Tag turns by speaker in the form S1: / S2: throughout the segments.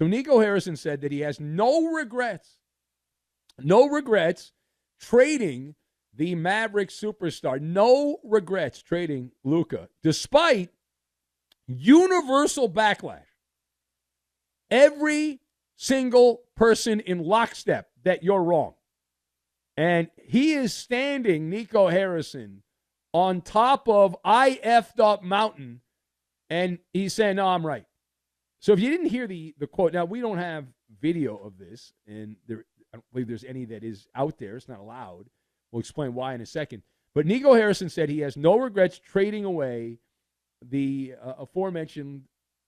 S1: So Nico Harrison said that he has no regrets trading the Mavericks superstar, no regrets trading Luka, despite universal backlash. Every single person in lockstep that you're wrong. And he is standing, Nico Harrison, on top of I effed up mountain, and he's saying, no, I'm right. So if you didn't hear the quote, now we don't have video of this, and I don't believe there's any that is out there. It's not allowed. We'll explain why in a second. But Nico Harrison said he has no regrets trading away the aforementioned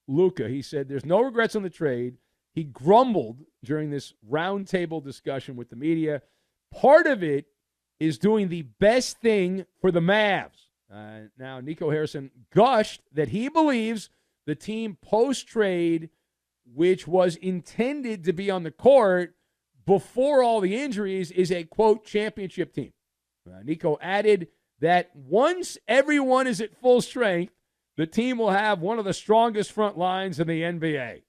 S1: Luka. He said there's no regrets on the trade. He grumbled during this roundtable discussion with the media. Part of it is doing the best thing for the Mavs. Now, Nico Harrison gushed that he believes the team post-trade, which was intended to be on the court before all the injuries, is a, quote, championship team. Nico added that once everyone is at full strength, the team will have one of the strongest front lines in the NBA.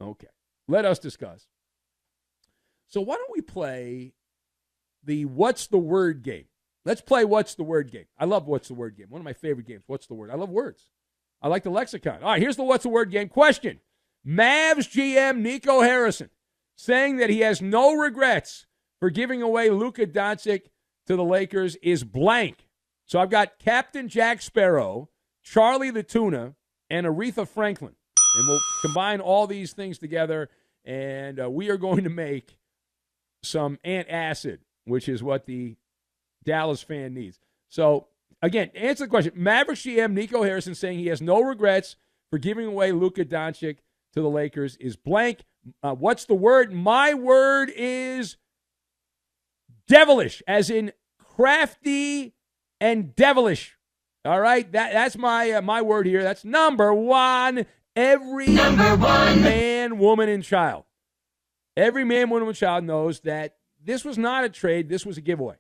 S1: Okay, let us discuss. So why don't we play the What's the Word game? Let's play What's the Word game. I love What's the Word game. One of my favorite games. What's the Word? I love words. I like the lexicon. All right, here's the What's the Word game. Question. Mavs GM Nico Harrison saying that he has no regrets for giving away Luka Doncic to the Lakers is blank. So I've got Captain Jack Sparrow, Charlie the Tuna, and Aretha Franklin. And we'll combine all these things together, and we are going to make some antacid, which is what the Dallas fan needs. So, again, answer the question. Mavericks GM Nico Harrison saying he has no regrets for giving away Luka Doncic to the Lakers is blank. What's the word? My word is devilish, as in crafty and devilish. All right? That's my word here. That's number one. Every man, woman, and child. Every man, woman, and child knows that this was not a trade. This was a giveaway.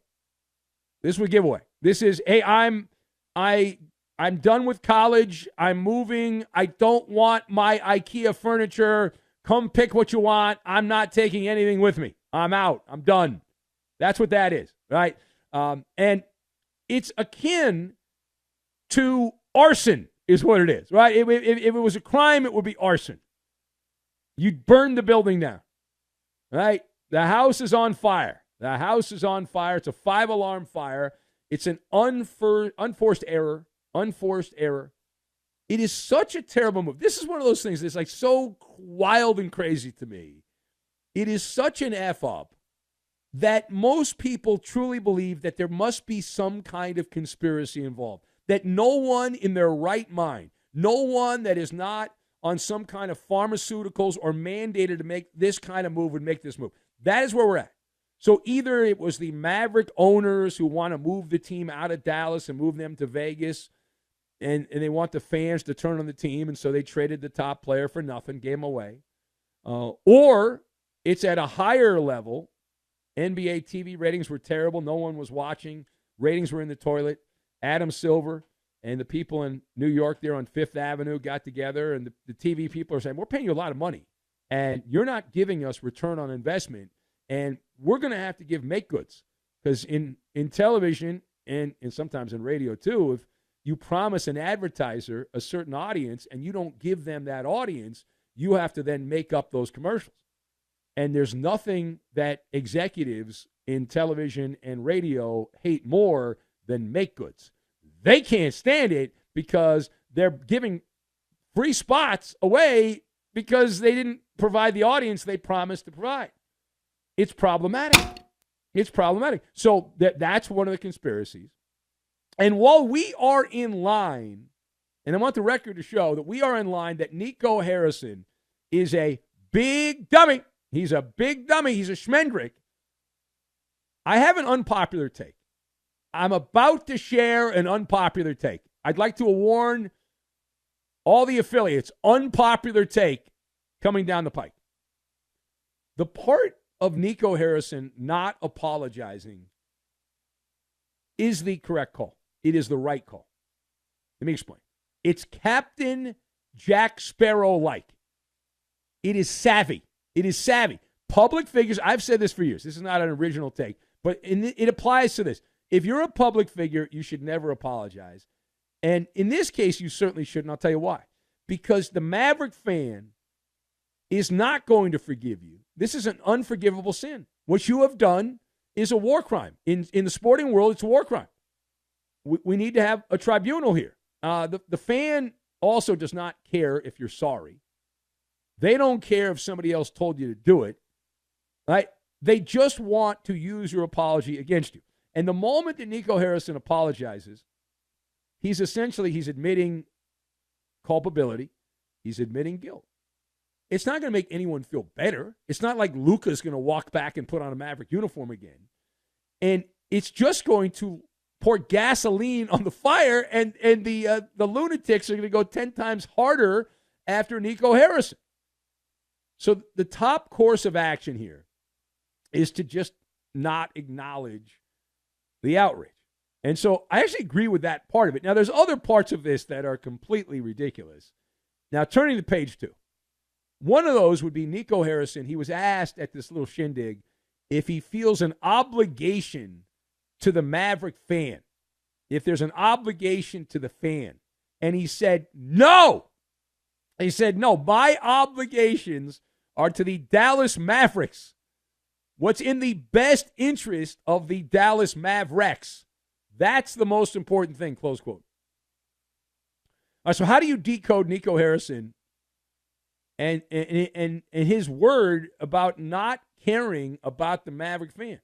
S1: This was a giveaway. This is, hey, I'm done with college. I'm moving. I don't want my IKEA furniture. Come pick what you want. I'm not taking anything with me. I'm out. I'm done. That's what that is, right? And it's akin to arson is what it is, right? If it was a crime, it would be arson. You'd burn the building down, right? The house is on fire. The house is on fire. It's a 5-alarm fire. It's an unforced error. It is such a terrible move. This is one of those things that's like so wild and crazy to me. It is such an F-up that most people truly believe that there must be some kind of conspiracy involved, that no one in their right mind, no one that is not on some kind of pharmaceuticals or mandated to make this kind of move would make this move. That is where we're at. So either it was the Maverick owners who want to move the team out of Dallas and move them to Vegas, and they want the fans to turn on the team, and so they traded the top player for nothing, gave him away. Or it's at a higher level. NBA TV ratings were terrible. No one was watching. Ratings were in the toilet. Adam Silver and the people in New York there on Fifth Avenue got together, and the TV people are saying, we're paying you a lot of money, and you're not giving us return on investment, and we're going to have to give make goods. Because in television and sometimes in radio too, if you promise an advertiser a certain audience and you don't give them that audience, you have to then make up those commercials. And there's nothing that executives in television and radio hate more than make goods. They can't stand it because they're giving free spots away because they didn't provide the audience they promised to provide. It's problematic. So that's one of the conspiracies. And while we are in line, and I want the record to show that we are in line, that Nico Harrison is a big dummy. He's a big dummy. He's a schmendrick. I have an unpopular take. I'm about to share an unpopular take. I'd like to warn all the affiliates, unpopular take coming down the pike. The part of Nico Harrison not apologizing is the correct call. It is the right call. Let me explain. It's Captain Jack Sparrow-like. It is savvy. It is savvy. Public figures, I've said this for years. This is not an original take, but it applies to this. If you're a public figure, you should never apologize. And in this case, you certainly shouldn't. I'll tell you why. Because the Maverick fan is not going to forgive you. This is an unforgivable sin. What you have done is a war crime. In the sporting world, it's a war crime. We need to have a tribunal here. The fan also does not care if you're sorry. They don't care if somebody else told you to do it. Right? They just want to use your apology against you. And the moment that Nico Harrison apologizes, he's admitting culpability. He's admitting guilt. It's not going to make anyone feel better. It's not like Luka's going to walk back and put on a Maverick uniform again. And it's just going to pour gasoline on the fire, and the lunatics are going to go 10 times harder after Nico Harrison. So the top course of action here is to just not acknowledge the outrage. And so I actually agree with that part of it. Now, there's other parts of this that are completely ridiculous. Now, turning to page 2. One of those would be Nico Harrison. He was asked at this little shindig if he feels an obligation to the Maverick fan, if there's an obligation to the fan. And he said, no. He said, no, my obligations are to the Dallas Mavericks. What's in the best interest of the Dallas Mavericks. That's the most important thing, close quote. All right, so how do you decode Nico Harrison and his word about not caring about the Maverick fan?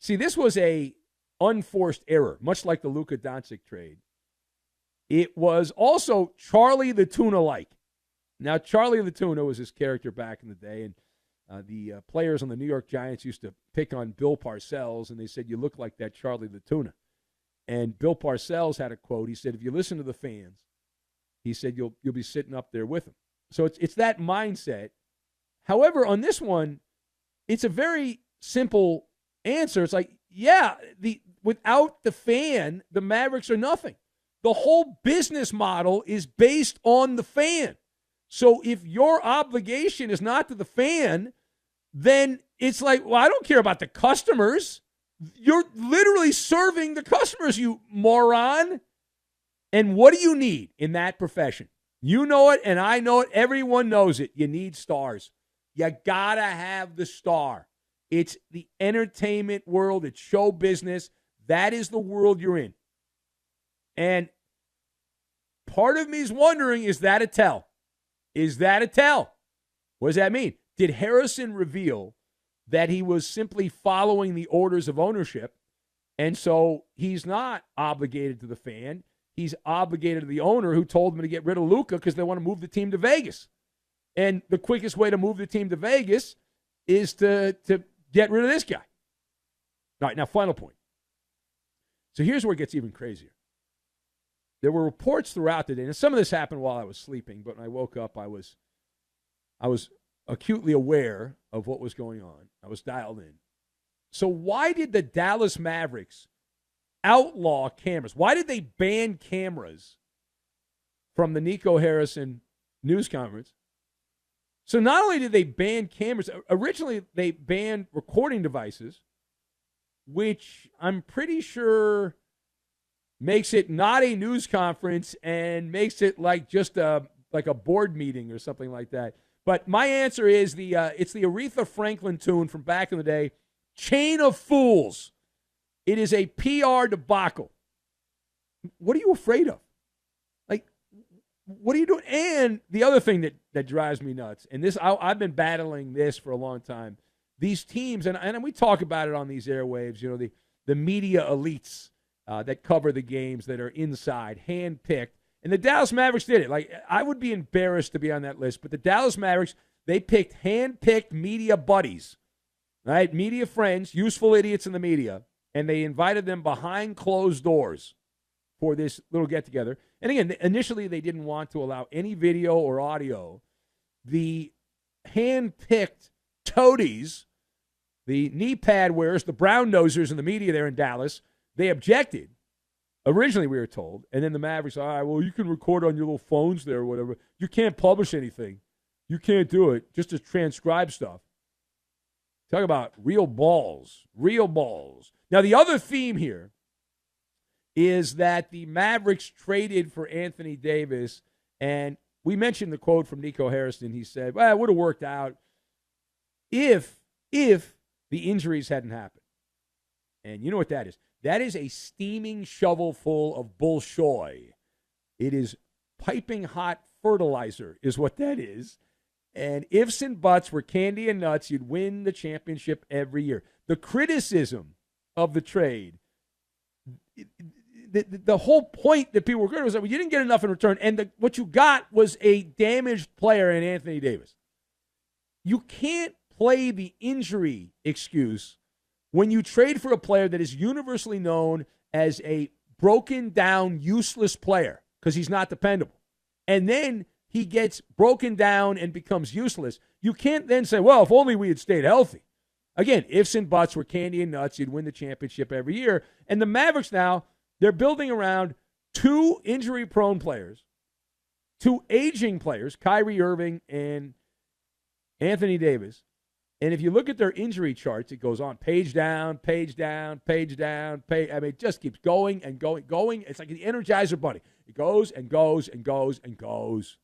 S1: See, this was a unforced error, much like the Luka Doncic trade. It was also Charlie the Tuna-like. Now, Charlie the Tuna was his character back in the day, and the players on the New York Giants used to pick on Bill Parcells, and they said, you look like that Charlie the Tuna. And Bill Parcells had a quote. He said, if you listen to the fans, he said, you'll be sitting up there with them. So it's that mindset. However, on this one, it's a very simple answer. It's like, yeah, without the fan, the Mavericks are nothing. The whole business model is based on the fan. So if your obligation is not to the fan, then it's like, well, I don't care about the customers. You're literally serving the customers, you moron. And what do you need in that profession? You know it, and I know it. Everyone knows it. You need stars. You got to have the star. It's the entertainment world. It's show business. That is the world you're in. And part of me is wondering, is that a tell? Is that a tell? What does that mean? Did Harrison reveal that he was simply following the orders of ownership, and so he's not obligated to the fan? He's obligated to the owner who told him to get rid of Luka because they want to move the team to Vegas. And the quickest way to move the team to Vegas is to get rid of this guy. All right, now final point. So here's where it gets even crazier. There were reports throughout the day, and some of this happened while I was sleeping, but when I woke up, I was acutely aware of what was going on. I was dialed in. So why did the Dallas Mavericks outlaw cameras? Why did they ban cameras from the Nico Harrison news conference? So not only did they ban cameras, originally they banned recording devices, which I'm pretty sure makes it not a news conference and makes it like just like a board meeting or something like that. But my answer is it's the Aretha Franklin tune from back in the day, Chain of Fools. It is a PR debacle. What are you afraid of? Like, what are you doing? And the other thing that drives me nuts, and this I've been battling this for a long time, these teams, and we talk about it on these airwaves, you know, the media elites that cover the games that are inside, handpicked. And the Dallas Mavericks did it. Like, I would be embarrassed to be on that list, but the Dallas Mavericks, they picked hand-picked media buddies, right? Media friends, useful idiots in the media, and they invited them behind closed doors for this little get-together. And again, initially they didn't want to allow any video or audio. The hand-picked toadies, the knee pad wearers, the brown nosers in the media there in Dallas, they objected. Originally, we were told, and then the Mavericks, all right, well, you can record on your little phones there or whatever. You can't publish anything. You can't do it just to transcribe stuff. Talk about real balls. Real balls. Now, the other theme here is that the Mavericks traded for Anthony Davis, and we mentioned the quote from Nico Harrison. He said, well, it would have worked out if the injuries hadn't happened. And you know what that is? That is a steaming shovel full of bullshoy. It is piping hot fertilizer is what that is. And ifs and buts were candy and nuts, you'd win the championship every year. The criticism of the trade, the whole point that people were going to was that you didn't get enough in return, and what you got was a damaged player in Anthony Davis. You can't play the injury excuse when you trade for a player that is universally known as a broken down, useless player because he's not dependable. And then he gets broken down and becomes useless. You can't then say, well, if only we had stayed healthy. Again, ifs and buts were candy and nuts. You'd win the championship every year. And the Mavericks now, they're building around two injury-prone players, two aging players, Kyrie Irving and Anthony Davis. And if you look at their injury charts, it goes on page down, page down, page down, page. I mean, it just keeps going and going. It's like the Energizer Bunny. It goes and goes and goes and goes.